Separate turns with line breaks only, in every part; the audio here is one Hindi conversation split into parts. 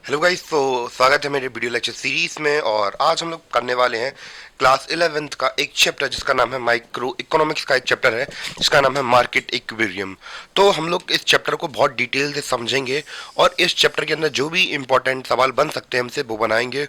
हेलो गाइस, तो स्वागत है मेरे वीडियो लेक्चर सीरीज में। और आज हम लोग करने वाले हैं क्लास 11th का एक चैप्टर जिसका नाम है माइक्रो इकोनॉमिक्स का एक चैप्टर है जिसका नाम है मार्केट इक्विलिब्रियम। तो हम लोग इस चैप्टर को बहुत डिटेल से समझेंगे और इस चैप्टर के अंदर जो भी इंपॉर्टेंट सवाल बन सकते हैं हमसे वो बनाएंगे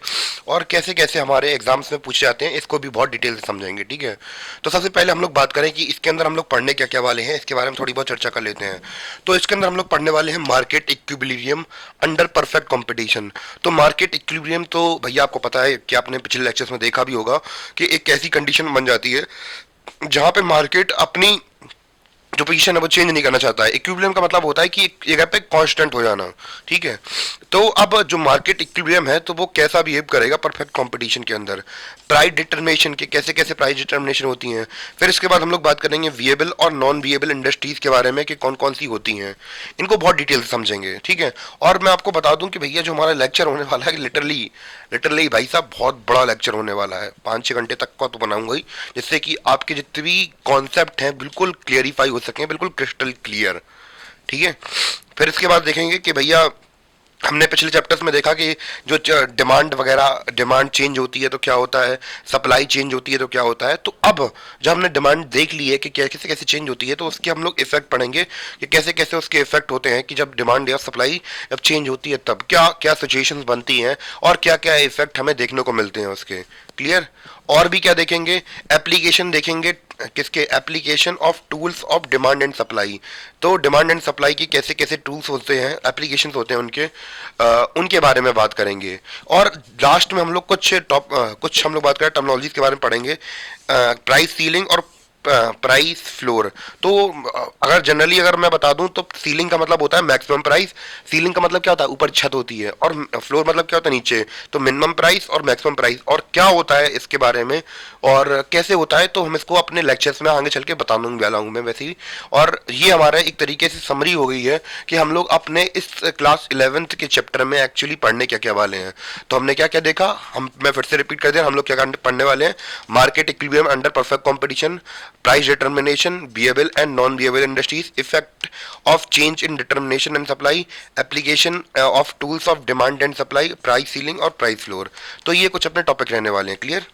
और कैसे कैसे हमारे एग्जाम्स में पूछे जाते हैं इसको भी बहुत डिटेल से समझेंगे। ठीक है, तो सबसे पहले हम लोग बात करें कि इसके अंदर हम लोग पढ़ने क्या क्या वाले हैं, इसके बारे में थोड़ी बहुत चर्चा कर लेते हैं। तो इसके अंदर हम लोग पढ़ने वाले हैं market equilibrium under perfect competition. तो मार्केट इक्विलिब्रियम तो भैया आपको पता है कि आपने पिछले लेक्चर्स में देखा भी होगा कि एक ऐसी कंडीशन बन जाती है जहां पे मार्केट अपनी जो पोजीशन है वो चेंज नहीं करना चाहता है। इक्विलिब्रियम का मतलब होता है कि एक जगह पे कांस्टेंट हो जाना। ठीक है, तो अब जो मार्केट इक्विलिब्रियम है तो वो कैसा बिहेव करेगा परफेक्ट कंपटीशन के अंदर, प्राइस डिटर्मिनेशन के कैसे कैसे प्राइस डिटर्मिनेशन होती हैं। फिर इसके बाद हम लोग बात करेंगे विएबल और नॉन विएबल इंडस्ट्रीज के बारे में कि कौन कौन सी होती हैं, इनको बहुत डिटेल से समझेंगे। ठीक है, और मैं आपको बता दूं कि भैया जो हमारा लेक्चर होने वाला है लिटरली लिटरली भाई साहब बहुत बड़ा लेक्चर होने वाला है, 5-6 घंटे तक का तो बनाऊंगा ही, जिससे कि आपके जितने भी कॉन्सेप्ट हैं बिल्कुल क्लियरिफाई हो सकें, बिल्कुल क्रिस्टल क्लियर। ठीक है, फिर इसके बाद देखेंगे कि भैया हमने पिछले चैप्टर्स में देखा कि जो डिमांड वगैरह डिमांड चेंज होती है तो क्या होता है, सप्लाई चेंज होती है तो क्या होता है। तो अब जब हमने डिमांड देख ली है कि कैसे कैसे चेंज होती है तो उसके हम लोग इफेक्ट पढ़ेंगे कि कैसे कैसे उसके इफेक्ट होते हैं कि जब डिमांड या सप्लाई जब चेंज होती है तब क्या क्या सिचुएशंस बनती हैं और क्या क्या इफेक्ट हमें देखने को मिलते हैं उसके। क्लियर, और भी क्या देखेंगे, एप्लीकेशन देखेंगे, किसके, application of tools of demand and supply. तो डिमांड एंड सप्लाई की कैसे कैसे टूल्स होते हैं, एप्लीकेशन होते हैं उनके, उनके बारे में बात करेंगे। और लास्ट में हम लोग कुछ हम लोग बात करें टर्मिनोलॉजीज के बारे में पढ़ेंगे, प्राइस सीलिंग और प्राइस फ्लोर। तो अगर जनरली अगर मैं बता दूं तो सीलिंग का मतलब होता है मैक्सिमम प्राइस, सीलिंग का मतलब क्या होता है ऊपर छत होती है, और फ्लोर मतलब क्या होता है नीचे। तो मिनिमम प्राइस और मैक्सिमम प्राइस और क्या होता है इसके बारे में और कैसे होता है तो हम इसको अपने लेक्चर्स में आगे चल के बताऊंगा वाला हूँ मैं वैसे ही। और ये हमारा एक तरीके से समरी हो गई है कि हम लोग अपने इस क्लास 11th के चैप्टर में एक्चुअली पढ़ने क्या क्या वाले हैं। तो हमने क्या क्या देखा, मैं फिर से रिपीट कर दिया, हम लोग क्या पढ़ने वाले हैं, market equilibrium under perfect competition, price determination, viable and non-viable industries, effect of change in determination and supply, application of tools of demand and supply, price ceiling और price floor। तो ये कुछ अपने टॉपिक रहने वाले हैं। क्लियर।